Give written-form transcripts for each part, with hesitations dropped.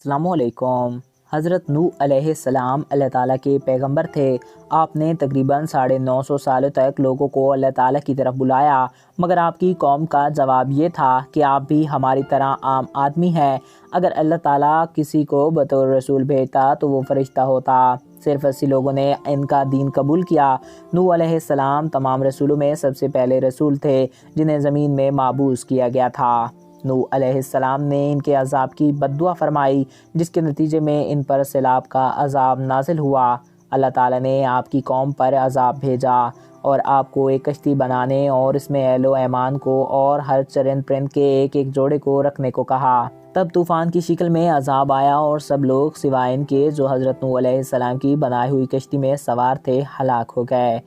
السلام علیکم۔ حضرت نوح علیہ السلام اللہ تعالیٰ کے پیغمبر تھے۔ آپ نے تقریباً 950 سالوں تک لوگوں کو اللہ تعالیٰ کی طرف بلایا، مگر آپ کی قوم کا جواب یہ تھا کہ آپ بھی ہماری طرح عام آدمی ہیں۔ اگر اللہ تعالیٰ کسی کو بطور رسول بھیجتا تو وہ فرشتہ ہوتا۔ صرف 80 لوگوں نے ان کا دین قبول کیا۔ نوح علیہ السلام تمام رسولوں میں سب سے پہلے رسول تھے جنہیں زمین میں مابعوث کیا گیا تھا۔ نوح علیہ السلام نے ان کے عذاب کی بد دعا فرمائی، جس کے نتیجے میں ان پر سیلاب کا عذاب نازل ہوا۔ اللہ تعالیٰ نے آپ کی قوم پر عذاب بھیجا اور آپ کو ایک کشتی بنانے اور اس میں اہل و ایمان کو اور ہر چرند پرند کے ایک ایک جوڑے کو رکھنے کو کہا۔ تب طوفان کی شکل میں عذاب آیا اور سب لوگ سوائے ان کے جو حضرت نوح علیہ السلام کی بنائی ہوئی کشتی میں سوار تھے ہلاک ہو گئے۔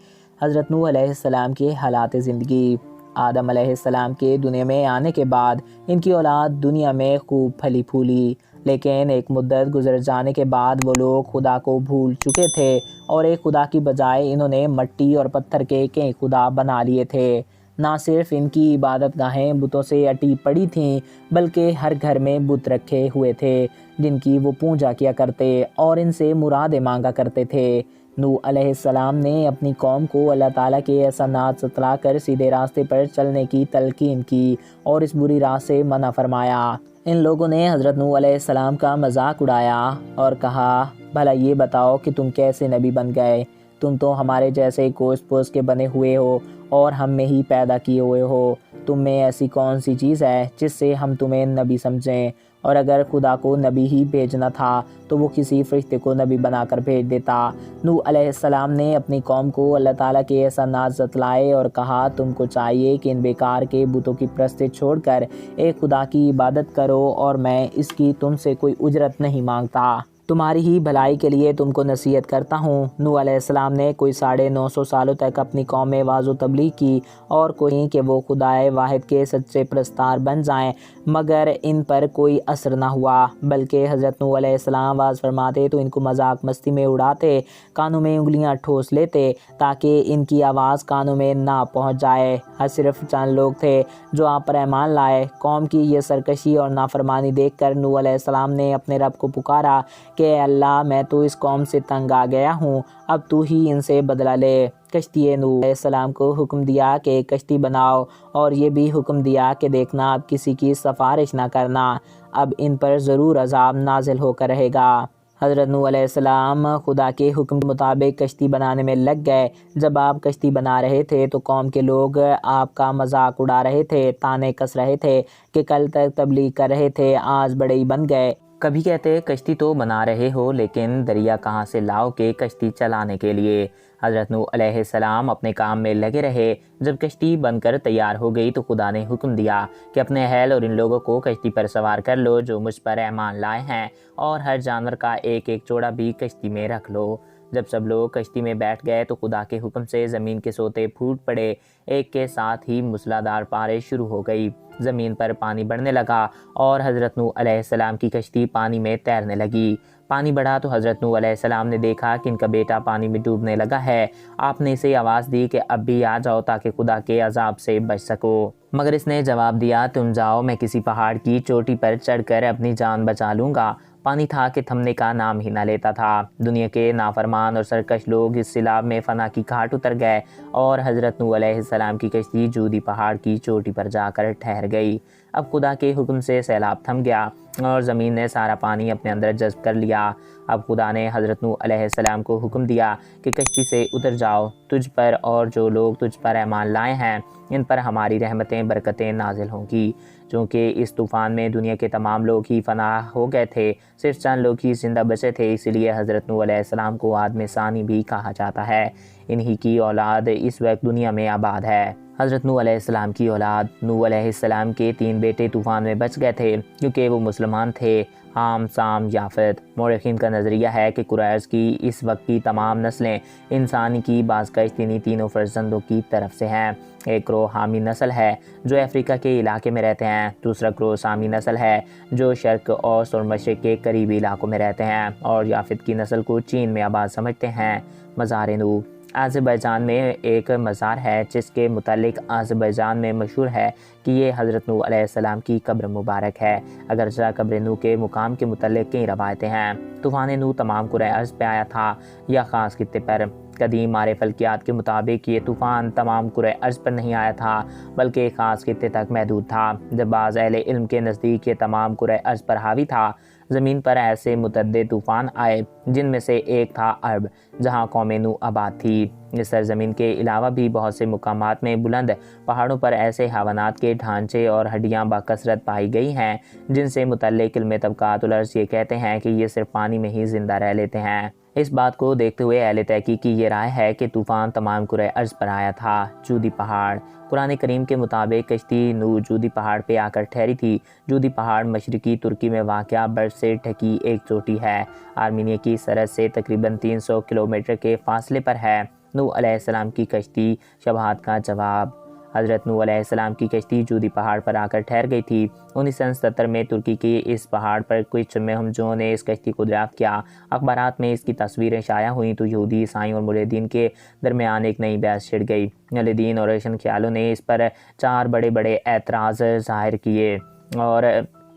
حضرت نوح علیہ السلام کے حالات زندگی۔ آدم علیہ السلام کے دنیا میں آنے کے بعد ان کی اولاد دنیا میں خوب پھلی پھولی، لیکن ایک مدت گزر جانے کے بعد وہ لوگ خدا کو بھول چکے تھے اور ایک خدا کی بجائے انہوں نے مٹی اور پتھر کے کئی خدا بنا لیے تھے۔ نہ صرف ان کی عبادت گاہیں بتوں سے اٹی پڑی تھیں، بلکہ ہر گھر میں بت رکھے ہوئے تھے جن کی وہ پوجا کیا کرتے اور ان سے مرادیں مانگا کرتے تھے۔ نوح علیہ السلام نے اپنی قوم کو اللہ تعالیٰ کے احسانات ستلا کر سیدھے راستے پر چلنے کی تلقین کی اور اس بری راہ سے منع فرمایا۔ ان لوگوں نے حضرت نوح علیہ السلام کا مذاق اڑایا اور کہا، بھلا یہ بتاؤ کہ تم کیسے نبی بن گئے؟ تم تو ہمارے جیسے گوشت پوست کے بنے ہوئے ہو اور ہم میں ہی پیدا کیے ہوئے ہو۔ تم میں ایسی کون سی چیز ہے جس سے ہم تمہیں نبی سمجھیں؟ اور اگر خدا کو نبی ہی بھیجنا تھا تو وہ کسی فرشتے کو نبی بنا کر بھیج دیتا۔ نوح علیہ السلام نے اپنی قوم کو اللہ تعالیٰ کے احسانات جتلائے اور کہا، تم کو چاہیے کہ ان بیکار کے بتوں کی پرستش چھوڑ کر ایک خدا کی عبادت کرو اور میں اس کی تم سے کوئی اجرت نہیں مانگتا۔ تمہاری ہی بھلائی کے لیے تم کو نصیحت کرتا ہوں۔ نوح علیہ السلام نے کوئی 950 سالوں تک اپنی قوم میں واعظ و تبلیغ کی اور کوئی کہ وہ خدائے واحد کے سچے پرستار بن جائیں، مگر ان پر کوئی اثر نہ ہوا، بلکہ حضرت نوح علیہ السلام واعظ فرماتے تو ان کو مذاق مستی میں اڑاتے، کانوں میں انگلیاں ٹھوس لیتے تاکہ ان کی آواز کانوں میں نہ پہنچ جائے۔ صرف چند لوگ تھے جو آپ پر ایمان لائے۔ قوم کی یہ سرکشی اور نافرمانی دیکھ کر نوح علیہ السلام نے اپنے رب کو پکارا کہ اے اللہ، میں تو اس قوم سے تنگ آ گیا ہوں، اب تو ہی ان سے بدلہ لے۔ کشتی نوح علیہ السلام کو حکم دیا کہ ایک کشتی بناؤ اور یہ بھی حکم دیا کہ دیکھنا اب کسی کی سفارش نہ کرنا، اب ان پر ضرور عذاب نازل ہو کر رہے گا۔ حضرت نوح علیہ السلام خدا کے حکم کے مطابق کشتی بنانے میں لگ گئے۔ جب آپ کشتی بنا رہے تھے تو قوم کے لوگ آپ کا مذاق اڑا رہے تھے، تانے کس رہے تھے کہ کل تک تبلیغ کر رہے تھے، آج بڑے ہی بن گئے۔ کبھی کہتے کشتی تو بنا رہے ہو لیکن دریا کہاں سے لاؤ کہ کشتی چلانے کے لیے؟ حضرت نوح علیہ السلام اپنے کام میں لگے رہے۔ جب کشتی بن کر تیار ہو گئی تو خدا نے حکم دیا کہ اپنے اہل اور ان لوگوں کو کشتی پر سوار کر لو جو مجھ پر ایمان لائے ہیں، اور ہر جانور کا ایک ایک جوڑا بھی کشتی میں رکھ لو۔ جب سب لوگ کشتی میں بیٹھ گئے تو خدا کے حکم سے زمین کے سوتے پھوٹ پڑے، ایک کے ساتھ ہی موسلادھار بارش شروع ہو گئی۔ زمین پر پانی بڑھنے لگا اور حضرت نوح علیہ السلام کی کشتی پانی میں تیرنے لگی۔ پانی بڑھا تو حضرت نوح علیہ السلام نے دیکھا کہ ان کا بیٹا پانی میں ڈوبنے لگا ہے۔ آپ نے اسے آواز دی کہ اب بھی آ جاؤ تاکہ خدا کے عذاب سے بچ سکو، مگر اس نے جواب دیا، تم جاؤ، میں کسی پہاڑ کی چوٹی پر چڑھ کر اپنی جان بچا لوں گا۔ پانی تھا کہ تھمنے کا نام ہی نہ لیتا تھا۔ دنیا کے نافرمان اور سرکش لوگ اس سیلاب میں فنا کی گھاٹ اتر گئے اور حضرت نوح علیہ السلام کی کشتی جودی پہاڑ کی چوٹی پر جا کر ٹھہر گئی۔ اب خدا کے حکم سے سیلاب تھم گیا اور زمین نے سارا پانی اپنے اندر جذب کر لیا۔ اب خدا نے حضرت نوح علیہ السلام کو حکم دیا کہ کشتی سے اتر جاؤ، تجھ پر اور جو لوگ تجھ پر ایمان لائے ہیں ان پر ہماری رحمتیں برکتیں نازل ہوں گی۔ چونکہ اس طوفان میں دنیا کے تمام لوگ ہی فنا ہو گئے تھے، صرف چند لوگ ہی زندہ بچے تھے، اسی لیے حضرت نوح علیہ السلام کو آدم ثانی بھی کہا جاتا ہے۔ انہی کی اولاد اس وقت دنیا میں آباد ہے۔ حضرت نوح علیہ السلام کی اولاد۔ نوح علیہ السلام کے 3 بیٹے طوفان میں بچ گئے تھے کیونکہ وہ مسلمان تھے، حام، سام، یافت۔ مورخین کا نظریہ ہے کہ کرۂ ارض کی اس وقت کی تمام نسلیں انسان کی بازگشت انہی تینوں فرزندوں کی طرف سے ہیں۔ ایک گروہ حامی نسل ہے جو افریقہ کے علاقے میں رہتے ہیں، دوسرا گروہ سامی نسل ہے جو شرق اوسط اور مشرق کے قریبی علاقوں میں رہتے ہیں، اور یافت کی نسل کو چین میں آباد سمجھتے ہیں۔ مزار نوح۔ آذربائیجان میں ایک مزار ہے جس کے متعلق آذربائیجان میں مشہور ہے کہ یہ حضرت نوح علیہ السلام کی قبر مبارک ہے۔ اگرچہ قبر نوح کے مقام کے متعلق کئی روایتیں ہیں۔ طوفان نوح تمام کرۂ ارض پہ آیا تھا یا خاص خطے پر؟ قدیم مارے فلکیات کے مطابق یہ طوفان تمام کرۂ ارض پر نہیں آیا تھا بلکہ ایک خاص خطے تک محدود تھا۔ جب بعض اہل علم کے نزدیک یہ تمام کرۂ ارض پر حاوی تھا۔ زمین پر ایسے متعدد طوفان آئے جن میں سے ایک تھا عرب جہاں قوم نوح آباد تھی۔ اس سرزمین کے علاوہ بھی بہت سے مقامات میں بلند پہاڑوں پر ایسے حیوانات کے ڈھانچے اور ہڈیاں بکثرت پائی گئی ہیں جن سے متعلق علم طبقات الارض یہ کہتے ہیں کہ یہ صرف پانی میں ہی زندہ رہ لیتے ہیں۔ اس بات کو دیکھتے ہوئے اہل تحقیق کی یہ رائے ہے کہ طوفان تمام کرۂ ارض پر آیا تھا۔ جودی پہاڑ۔ قرآن کریم کے مطابق کشتی نوح جودی پہاڑ پہ آ کر ٹھہری تھی۔ جودی پہاڑ مشرقی ترکی میں واقع برف سے ڈھکی ایک چوٹی ہے۔ آرمینیا کی سرحد سے تقریباً 300 کلومیٹر کے فاصلے پر ہے۔ نوح علیہ السلام کی کشتی۔ شبہات کا جواب۔ حضرت نوح علیہ السلام کی کشتی جودی پہاڑ پر آ کر ٹھہر گئی تھی۔ 1977 میں ترکی کے اس پہاڑ پر کچھ مہمجوں نے اس کشتی کو دریافت کیا۔ اخبارات میں اس کی تصویریں شائع ہوئیں تو یہودی، عیسائیوں اور ملحدین کے درمیان ایک نئی بحث چھڑ گئی۔ ملحدین اور روشن خیالوں نے اس پر 4 بڑے اعتراض ظاہر کیے اور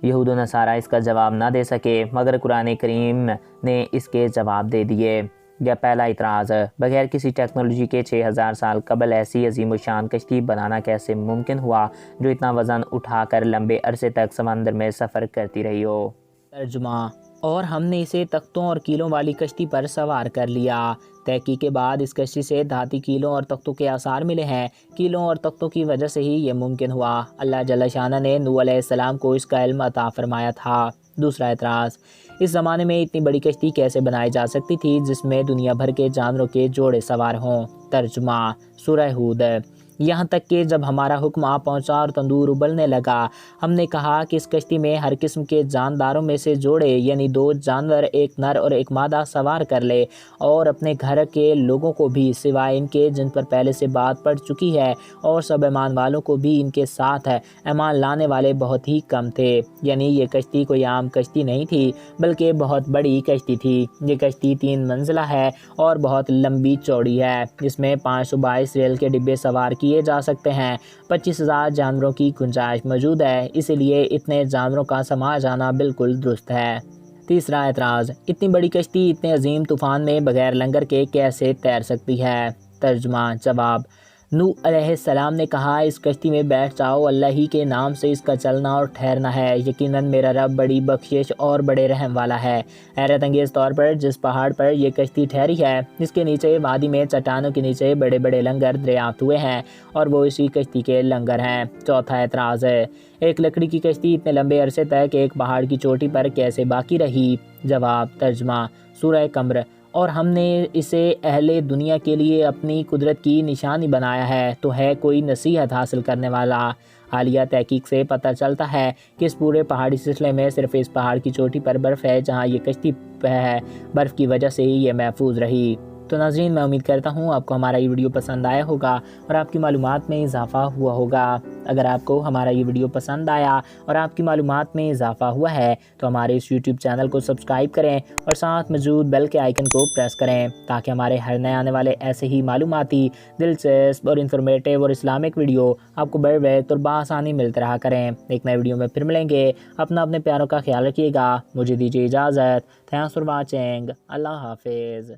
یہود و نصارہ اس کا جواب نہ دے سکے، مگر قرآن کریم نے اس کے جواب دے دیے۔ یا پہلا اعتراض، بغیر کسی ٹیکنالوجی کے 6000 سال قبل ایسی عظیم الشان کشتی بنانا کیسے ممکن ہوا جو اتنا وزن اٹھا کر لمبے عرصے تک سمندر میں سفر کرتی رہی ہو؟ ترجمہ۔ اور ہم نے اسے تختوں اور کیلوں والی کشتی پر سوار کر لیا۔ تحقیق کے بعد اس کشتی سے دھاتی کیلوں اور تختوں کے آثار ملے ہیں۔ کیلوں اور تختوں کی وجہ سے ہی یہ ممکن ہوا۔ اللہ جل شانہ نے نوح علیہ السلام کو اس کا علم عطا فرمایا تھا۔ دوسرا اعتراض، اس زمانے میں اتنی بڑی کشتی کیسے بنائی جا سکتی تھی جس میں دنیا بھر کے جانوروں کے جوڑے سوار ہوں؟ ترجمہ۔ سورہ ہود۔ یہاں تک کہ جب ہمارا حکم آ پہنچا اور تندور ابلنے لگا، ہم نے کہا کہ اس کشتی میں ہر قسم کے جانداروں میں سے جوڑے یعنی 2 جانور، ایک نر اور ایک مادہ سوار کر لے، اور اپنے گھر کے لوگوں کو بھی سوائے ان کے جن پر پہلے سے بات پڑ چکی ہے، اور سب ایمان والوں کو بھی ان کے ساتھ ہے۔ ایمان لانے والے بہت ہی کم تھے۔ یعنی یہ کشتی کوئی عام کشتی نہیں تھی بلکہ بہت بڑی کشتی تھی۔ یہ کشتی 3 منزلہ ہے اور بہت لمبی چوڑی ہے، جس میں 522 ریل کے ڈبے سوار کیے جا سکتے ہیں۔ 25,000 جانوروں کی گنجائش موجود ہے، اسی لیے اتنے جانوروں کا سما جانا بالکل درست ہے۔ تیسرا اعتراض، اتنی بڑی کشتی اتنے عظیم طوفان میں بغیر لنگر کے کیسے تیر سکتی ہے؟ ترجمہ۔ جواب، نوح علیہ السلام نے کہا اس کشتی میں بیٹھ جاؤ، اللہ ہی کے نام سے اس کا چلنا اور ٹھہرنا ہے، یقیناً میرا رب بڑی بخشش اور بڑے رحم والا ہے۔ حیرت انگیز طور پر جس پہاڑ پر یہ کشتی ٹھہری ہے اس کے نیچے وادی میں چٹانوں کے نیچے بڑے لنگر دریافت ہوئے ہیں اور وہ اسی کشتی کے لنگر ہیں۔ چوتھا اعتراض ہے، ایک لکڑی کی کشتی اتنے لمبے عرصے تک ایک پہاڑ کی چوٹی پر کیسے باقی رہی؟ جواب۔ ترجمہ۔ سورہ قمر۔ اور ہم نے اسے اہل دنیا کے لیے اپنی قدرت کی نشانی بنایا ہے تو ہے کوئی نصیحت حاصل کرنے والا۔ حالیہ تحقیق سے پتہ چلتا ہے کہ اس پورے پہاڑی سلسلے میں صرف اس پہاڑ کی چوٹی پر برف ہے جہاں یہ کشتی ہے، برف کی وجہ سے ہی یہ محفوظ رہی۔ تو ناظرین، میں امید کرتا ہوں آپ کو ہمارا یہ ویڈیو پسند آیا ہوگا اور آپ کی معلومات میں اضافہ ہوا ہوگا۔ اگر آپ کو ہمارا یہ ویڈیو پسند آیا اور آپ کی معلومات میں اضافہ ہوا ہے تو ہمارے اس یوٹیوب چینل کو سبسکرائب کریں اور ساتھ موجود بیل کے آئیکن کو پریس کریں تاکہ ہمارے ہر نئے آنے والے ایسے ہی معلوماتی، دلچسپ اور انفارمیٹیو اور اسلامک ویڈیو آپ کو بر وقت اور بآسانی ملتے رہا کریں۔ ایک نئے ویڈیو میں پھر ملیں گے۔ اپنے پیاروں کا خیال رکھیے گا۔ مجھے دیجیے اجازت۔ Thanks for watching. اللہ حافظ۔